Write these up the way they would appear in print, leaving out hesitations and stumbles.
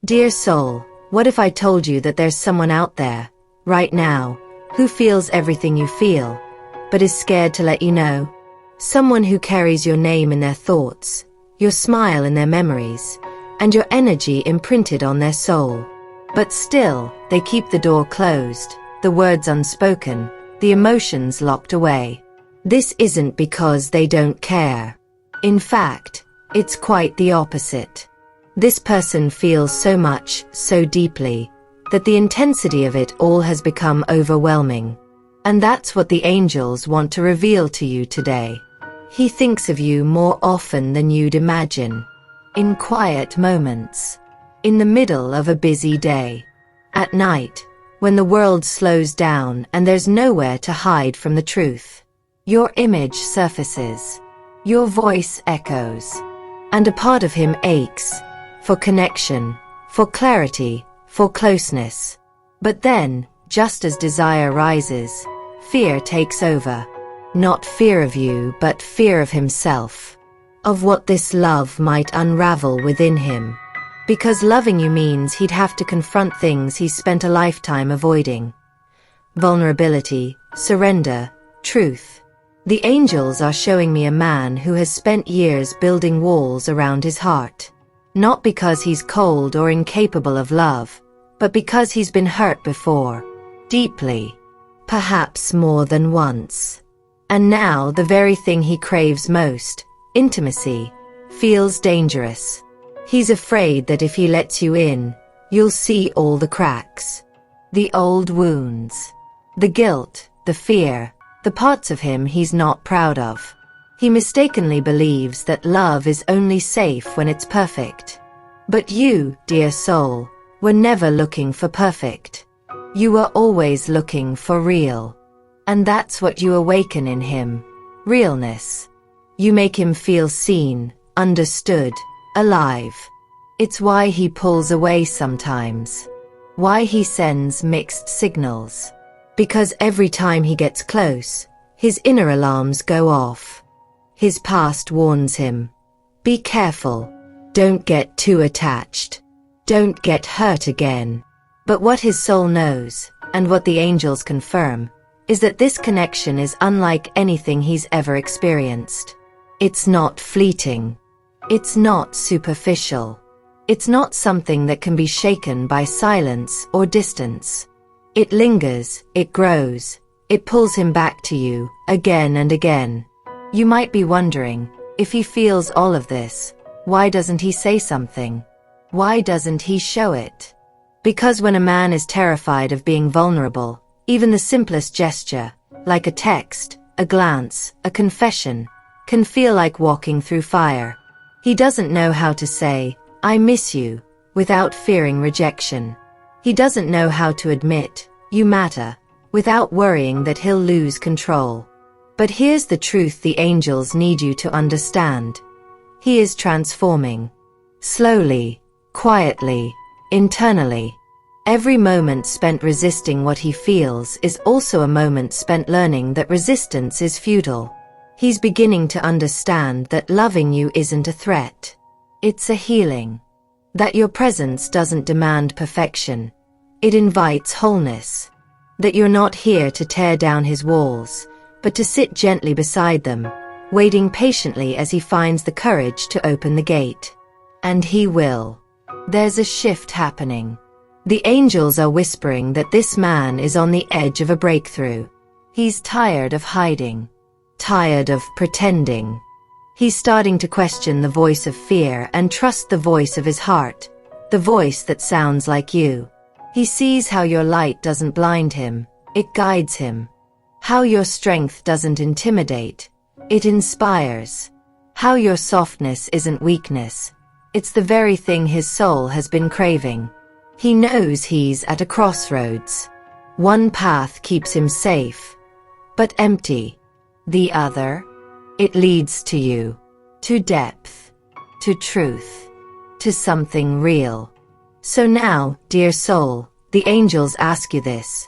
Dear soul, what if I told you that there's someone out there, right now, who feels everything you feel, but is scared to let you know? Someone who carries your name in their thoughts, your smile in their memories, and your energy imprinted on their soul. But still, they keep the door closed, the words unspoken, the emotions locked away. This isn't because they don't care. In fact, it's quite the opposite. This person feels so much, so deeply, that the intensity of it all has become overwhelming. And that's what the angels want to reveal to you today. He thinks of you more often than you'd imagine. In quiet moments. In the middle of a busy day. At night, when the world slows down and there's nowhere to hide from the truth. Your image surfaces. Your voice echoes. And a part of him aches. For connection. For clarity. For closeness. But then, just as desire rises, fear takes over. Not fear of you, but fear of himself. Of what this love might unravel within him. Because loving you means he'd have to confront things he's spent a lifetime avoiding. Vulnerability, surrender, truth. The angels are showing me a man who has spent years building walls around his heart. Not because he's cold or incapable of love, but because he's been hurt before. Deeply. Perhaps more than once. And now the very thing he craves most, intimacy, feels dangerous. He's afraid that if he lets you in, you'll see all the cracks. The old wounds. The guilt, the fear, the parts of him he's not proud of. He mistakenly believes that love is only safe when it's perfect. But you, dear soul, were never looking for perfect. You were always looking for real. And that's what you awaken in him. Realness. You make him feel seen, understood, alive. It's why he pulls away sometimes. Why he sends mixed signals. Because every time he gets close, his inner alarms go off. His past warns him. Be careful. Don't get too attached. Don't get hurt again. But what his soul knows, and what the angels confirm, is that this connection is unlike anything he's ever experienced. It's not fleeting. It's not superficial. It's not something that can be shaken by silence or distance. It lingers, it grows, it pulls him back to you, again and again. You might be wondering, if he feels all of this, why doesn't he say something? Why doesn't he show it? Because when a man is terrified of being vulnerable, even the simplest gesture, like a text, a glance, a confession, can feel like walking through fire. He doesn't know how to say, I miss you, without fearing rejection. He doesn't know how to admit, you matter, without worrying that he'll lose control. But here's the truth the angels need you to understand. He is transforming. Slowly, quietly, internally. Every moment spent resisting what he feels is also a moment spent learning that resistance is futile. He's beginning to understand that loving you isn't a threat. It's a healing. That your presence doesn't demand perfection. It invites wholeness. That you're not here to tear down his walls, but to sit gently beside them, waiting patiently as he finds the courage to open the gate. And he will. There's a shift happening. The angels are whispering that this man is on the edge of a breakthrough. He's tired of hiding. Tired of pretending. He's starting to question the voice of fear and trust the voice of his heart, the voice that sounds like you. He sees how your light doesn't blind him, it guides him. How your strength doesn't intimidate, it inspires. How your softness isn't weakness, it's the very thing his soul has been craving. He knows he's at a crossroads. One path keeps him safe, but empty. The other? It leads to you, to depth, to truth, to something real. So now, dear soul, the angels ask you this.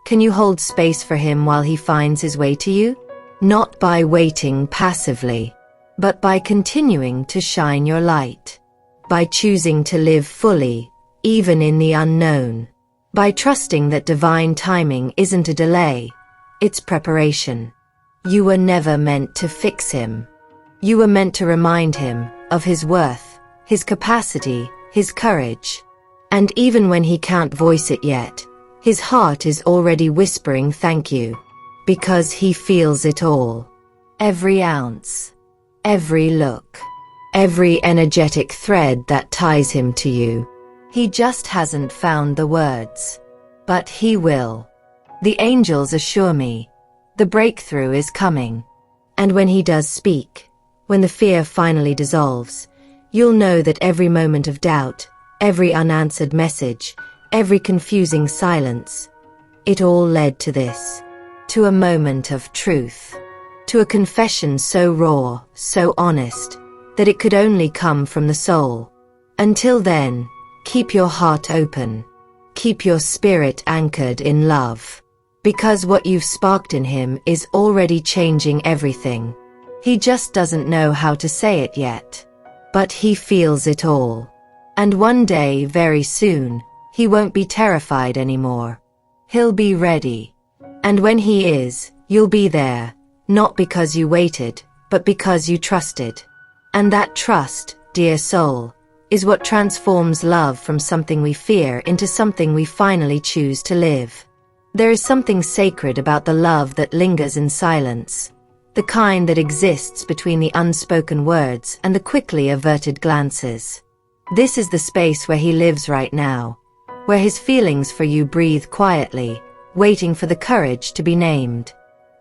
Can you hold space for him while he finds his way to you? Not by waiting passively, but by continuing to shine your light. By choosing to live fully, even in the unknown. By trusting that divine timing isn't a delay, it's preparation. You were never meant to fix him. You were meant to remind him of his worth, his capacity, his courage. And even when he can't voice it yet, his heart is already whispering thank you. Because he feels it all. Every ounce, every look, every energetic thread that ties him to you. He just hasn't found the words. But he will. The angels assure me, the breakthrough is coming. And when he does speak, when the fear finally dissolves, you'll know that every moment of doubt, every unanswered message, every confusing silence, it all led to this. To a moment of truth. To a confession so raw, so honest, that it could only come from the soul. Until then, keep your heart open. Keep your spirit anchored in love. Because what you've sparked in him is already changing everything. He just doesn't know how to say it yet. But he feels it all. And one day, very soon, he won't be terrified anymore. He'll be ready. And when he is, you'll be there, not because you waited, but because you trusted. And that trust, dear soul, is what transforms love from something we fear into something we finally choose to live. There is something sacred about the love that lingers in silence, the kind that exists between the unspoken words and the quickly averted glances. This is the space where he lives right now, where his feelings for you breathe quietly, waiting for the courage to be named.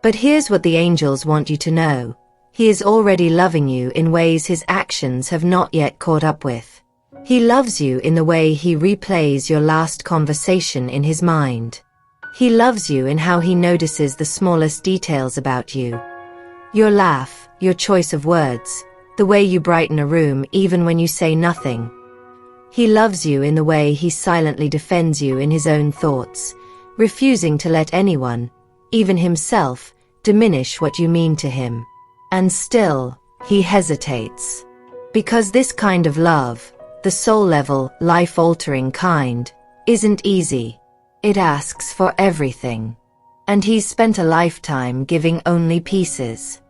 But here's what the angels want you to know. He is already loving you in ways his actions have not yet caught up with. He loves you in the way he replays your last conversation in his mind. He loves you in how he notices the smallest details about you. Your laugh, your choice of words, the way you brighten a room even when you say nothing. He loves you in the way he silently defends you in his own thoughts, refusing to let anyone, even himself, diminish what you mean to him. And still, he hesitates. Because this kind of love, the soul-level, life-altering kind, isn't easy. It asks for everything. And he's spent a lifetime giving only pieces.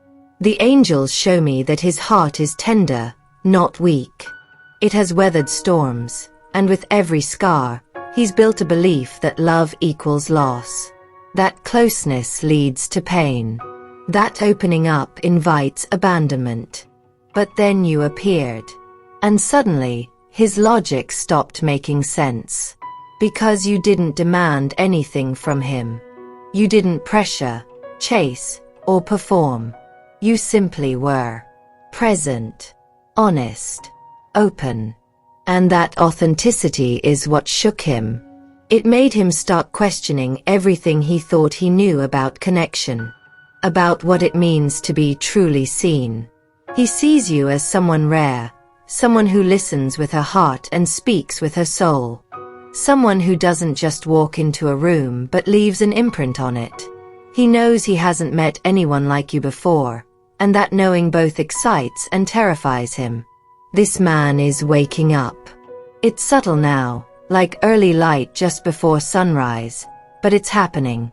The angels show me that his heart is tender, not weak. It has weathered storms, and with every scar, he's built a belief that love equals loss. That closeness leads to pain. That opening up invites abandonment. But then you appeared. And suddenly, his logic stopped making sense. Because you didn't demand anything from him. You didn't pressure, chase, or perform. You simply were. Present. Honest. Open. And that authenticity is what shook him. It made him start questioning everything he thought he knew about connection. About what it means to be truly seen. He sees you as someone rare, someone who listens with her heart and speaks with her soul. Someone who doesn't just walk into a room but leaves an imprint on it. He knows he hasn't met anyone like you before, and that knowing both excites and terrifies him. This man is waking up. It's subtle now, like early light just before sunrise, but it's happening.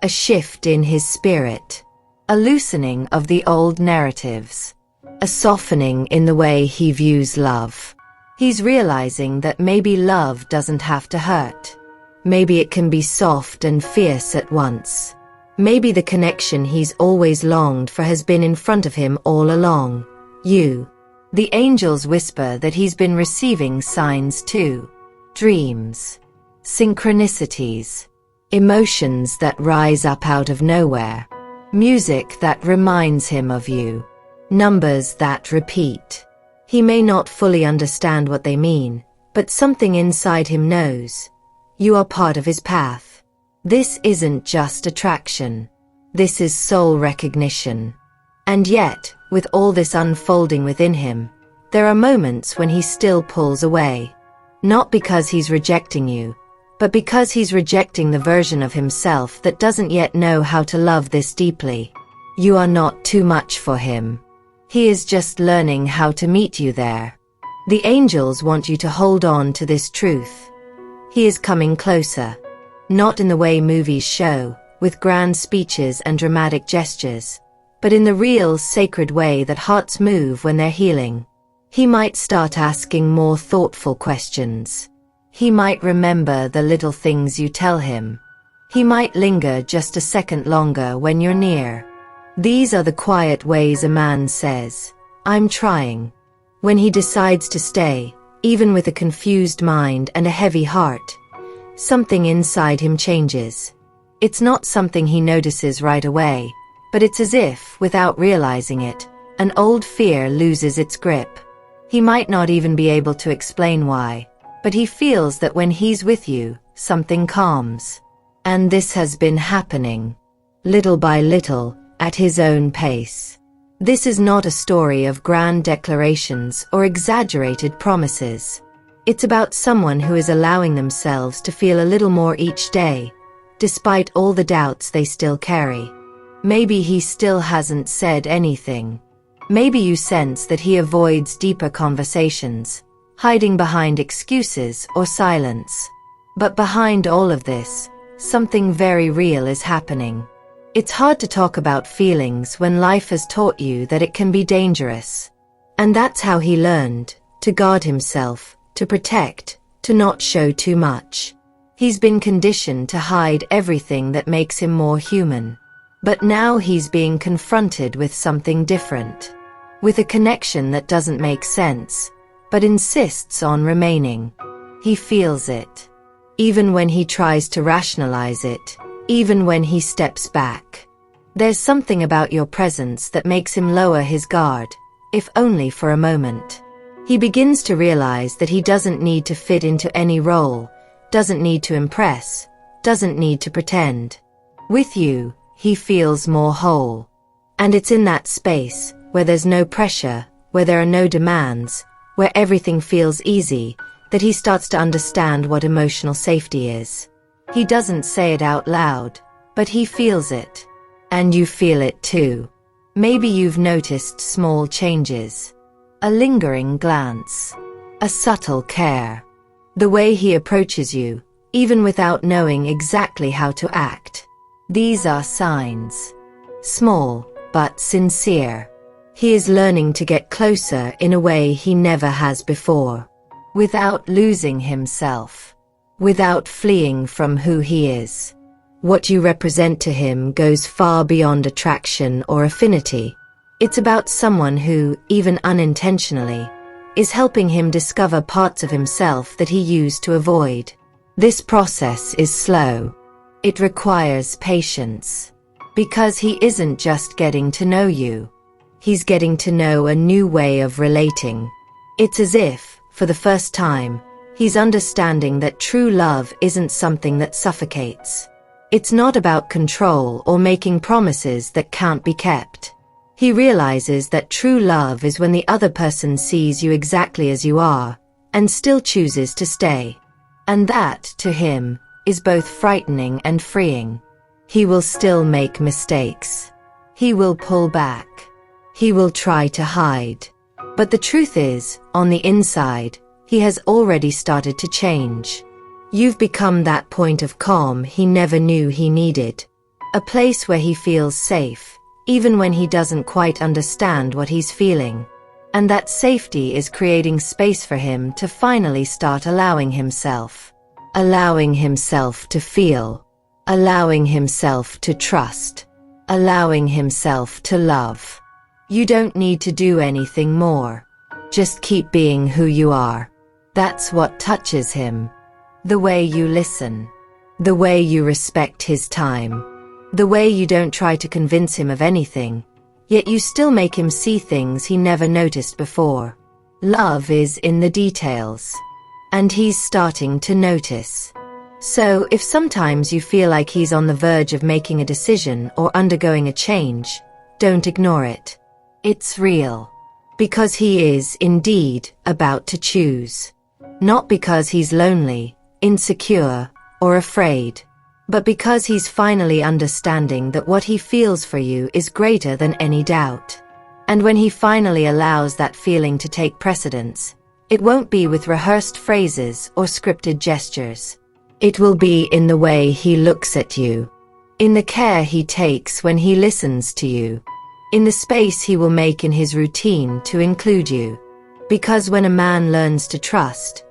A shift in his spirit. A loosening of the old narratives. A softening in the way he views love. He's realizing that maybe love doesn't have to hurt. Maybe it can be soft and fierce at once. Maybe the connection he's always longed for has been in front of him all along. You. The angels whisper that he's been receiving signs too. Dreams. Synchronicities. Emotions that rise up out of nowhere. Music that reminds him of you. Numbers that repeat. He may not fully understand what they mean, but something inside him knows. You are part of his path. This isn't just attraction. This is soul recognition. And yet, with all this unfolding within him, there are moments when he still pulls away. Not because he's rejecting you, but because he's rejecting the version of himself that doesn't yet know how to love this deeply. You are not too much for him. He is just learning how to meet you there. The angels want you to hold on to this truth. He is coming closer. Not in the way movies show, with grand speeches and dramatic gestures, but in the real, sacred way that hearts move when they're healing. He might start asking more thoughtful questions. He might remember the little things you tell him. He might linger just a second longer when you're near. These are the quiet ways a man says, "I'm trying." When he decides to stay, even with a confused mind and a heavy heart, something inside him changes. It's not something he notices right away, but it's as if, without realizing it, an old fear loses its grip. He might not even be able to explain why, but he feels that when he's with you, something calms. And this has been happening, little by little, at his own pace. This is not a story of grand declarations or exaggerated promises. It's about someone who is allowing themselves to feel a little more each day, despite all the doubts they still carry. Maybe he still hasn't said anything. Maybe you sense that he avoids deeper conversations, hiding behind excuses or silence. But behind all of this, something very real is happening. It's hard to talk about feelings when life has taught you that it can be dangerous. And that's how he learned, to guard himself, to protect, to not show too much. He's been conditioned to hide everything that makes him more human. But now he's being confronted with something different. With a connection that doesn't make sense, but insists on remaining. He feels it. Even when he tries to rationalize it, even when he steps back. There's something about your presence that makes him lower his guard, if only for a moment. He begins to realize that he doesn't need to fit into any role, doesn't need to impress, doesn't need to pretend. With you, he feels more whole. And it's in that space, where there's no pressure, where there are no demands, where everything feels easy, that he starts to understand what emotional safety is. He doesn't say it out loud, but he feels it. And you feel it too. Maybe you've noticed small changes. A lingering glance. A subtle care. The way he approaches you, even without knowing exactly how to act. These are signs. Small, but sincere. He is learning to get closer in a way he never has before. Without losing himself. Without fleeing from who he is. What you represent to him goes far beyond attraction or affinity. It's about someone who, even unintentionally, is helping him discover parts of himself that he used to avoid. This process is slow. It requires patience. Because he isn't just getting to know you. He's getting to know a new way of relating. It's as if, for the first time, he's understanding that true love isn't something that suffocates. It's not about control or making promises that can't be kept. He realizes that true love is when the other person sees you exactly as you are, and still chooses to stay. And that, to him, is both frightening and freeing. He will still make mistakes. He will pull back. He will try to hide. But the truth is, on the inside, he has already started to change. You've become that point of calm he never knew he needed. A place where he feels safe, even when he doesn't quite understand what he's feeling. And that safety is creating space for him to finally start allowing himself. Allowing himself to feel. Allowing himself to trust. Allowing himself to love. You don't need to do anything more. Just keep being who you are. That's what touches him. The way you listen. The way you respect his time. The way you don't try to convince him of anything, yet you still make him see things he never noticed before. Love is in the details. And he's starting to notice. So, if sometimes you feel like he's on the verge of making a decision or undergoing a change, don't ignore it. It's real. Because he is, indeed, about to choose. Not because he's lonely, insecure, or afraid, but because he's finally understanding that what he feels for you is greater than any doubt. And when he finally allows that feeling to take precedence, it won't be with rehearsed phrases or scripted gestures. It will be in the way he looks at you, in the care he takes when he listens to you, in the space he will make in his routine to include you. Because when a man learns to trust,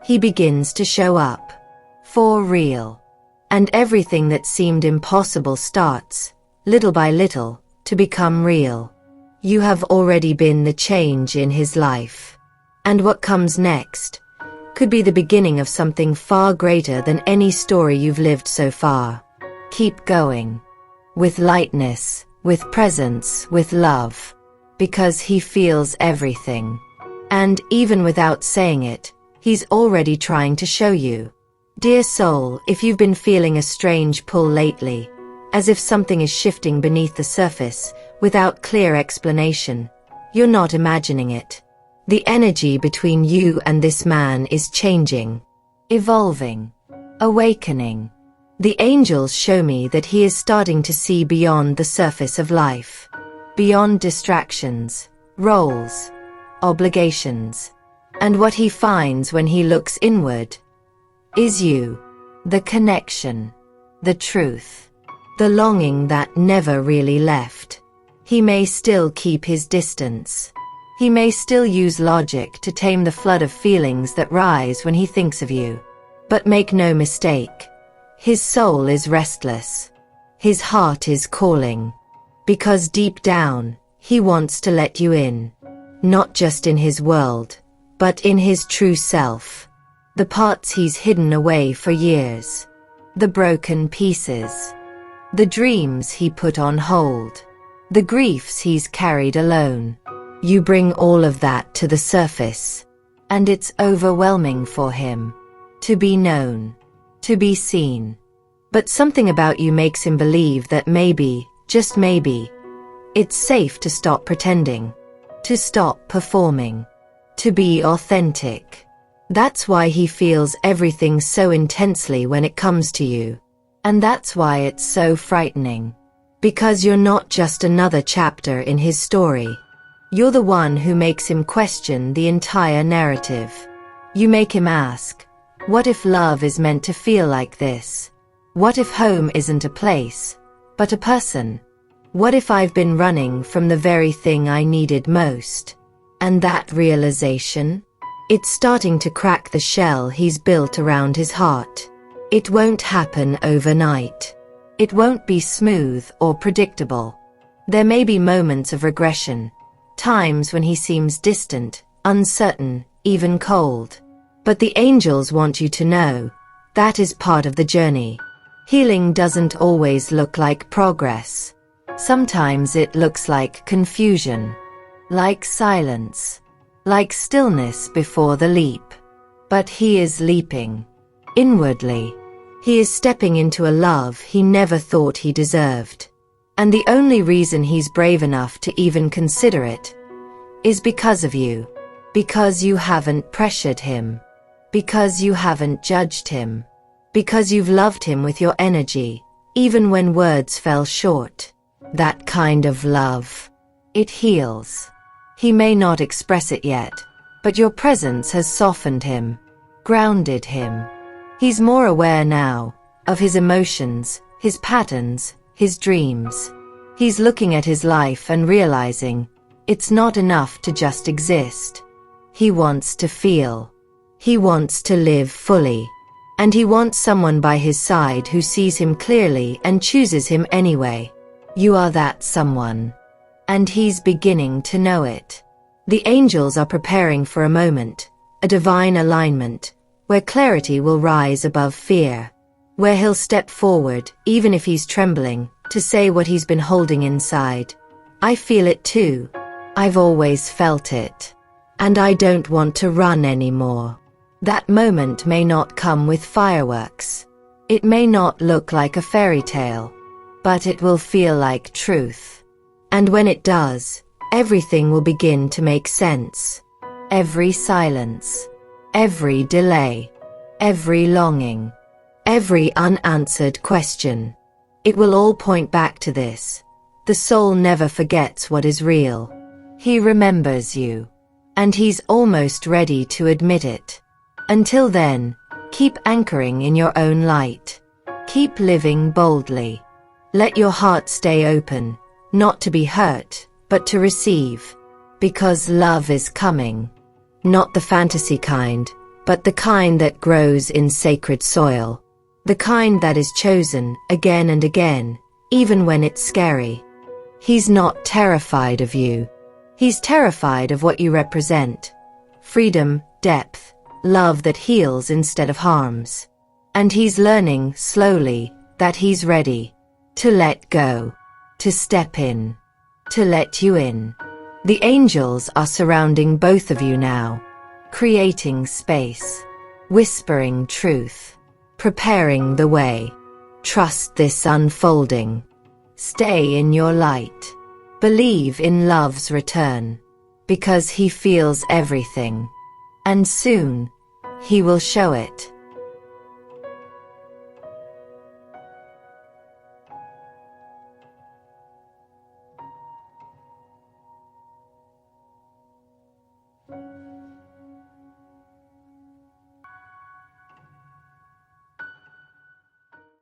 he begins to show up. For real. And everything that seemed impossible starts, little by little, to become real. You have already been the change in his life. And what comes next could be the beginning of something far greater than any story you've lived so far. Keep going. With lightness, with presence, with love. Because he feels everything. And even without saying it, he's already trying to show you. Dear soul, if you've been feeling a strange pull lately, as if something is shifting beneath the surface, without clear explanation, you're not imagining it. The energy between you and this man is changing, evolving, awakening. The angels show me that he is starting to see beyond the surface of life, beyond distractions, roles, obligations. And what he finds when he looks inward is you, the connection, the truth, the longing that never really left. He may still keep his distance. He may still use logic to tame the flood of feelings that rise when he thinks of you. But make no mistake, his soul is restless. His heart is calling. Because deep down, he wants to let you in. Not just in his world, but in his true self. The parts he's hidden away for years. The broken pieces. The dreams he put on hold. The griefs he's carried alone. You bring all of that to the surface. And it's overwhelming for him. To be known. To be seen. But something about you makes him believe that maybe, just maybe, it's safe to stop pretending. To stop performing. To be authentic. That's why he feels everything so intensely when it comes to you. And that's why it's so frightening. Because you're not just another chapter in his story. You're the one who makes him question the entire narrative. You make him ask, what if love is meant to feel like this? What if home isn't a place, but a person? What if I've been running from the very thing I needed most? And that realization? It's starting to crack the shell he's built around his heart. It won't happen overnight. It won't be smooth or predictable. There may be moments of regression, times when he seems distant, uncertain, even cold. But the angels want you to know, that is part of the journey. Healing doesn't always look like progress. Sometimes it looks like confusion, like silence, like stillness before the leap. But he is leaping. Inwardly. He is stepping into a love he never thought he deserved. And the only reason he's brave enough to even consider it is because of you. Because you haven't pressured him. Because you haven't judged him. Because you've loved him with your energy, even when words fell short. That kind of love. It heals. He may not express it yet, but your presence has softened him, grounded him. He's more aware now of his emotions, his patterns, his dreams. He's looking at his life and realizing it's not enough to just exist. He wants to feel. He wants to live fully. And he wants someone by his side who sees him clearly and chooses him anyway. You are that someone. And he's beginning to know it. The angels are preparing for a moment, a divine alignment, where clarity will rise above fear, where he'll step forward, even if he's trembling, to say what he's been holding inside. I feel it too. I've always felt it. And I don't want to run anymore. That moment may not come with fireworks. It may not look like a fairy tale, but it will feel like truth. And when it does, everything will begin to make sense. Every silence, every delay, every longing, every unanswered question. It will all point back to this. The soul never forgets what is real. He remembers you. And he's almost ready to admit it. Until then, Keep anchoring in your own light. Keep living boldly. Let your heart stay open, not to be hurt, but to receive. Because love is coming. Not the fantasy kind, but the kind that grows in sacred soil. The kind that is chosen again and again, even when it's scary. He's not terrified of you. He's terrified of what you represent. Freedom, depth, love that heals instead of harms. And he's learning slowly that he's ready to let go, to step in, to let you in. The angels are surrounding both of you now, creating space, whispering truth, preparing the way. Trust this unfolding. Stay in your light. Believe in love's return, because he feels everything. And soon, he will show it.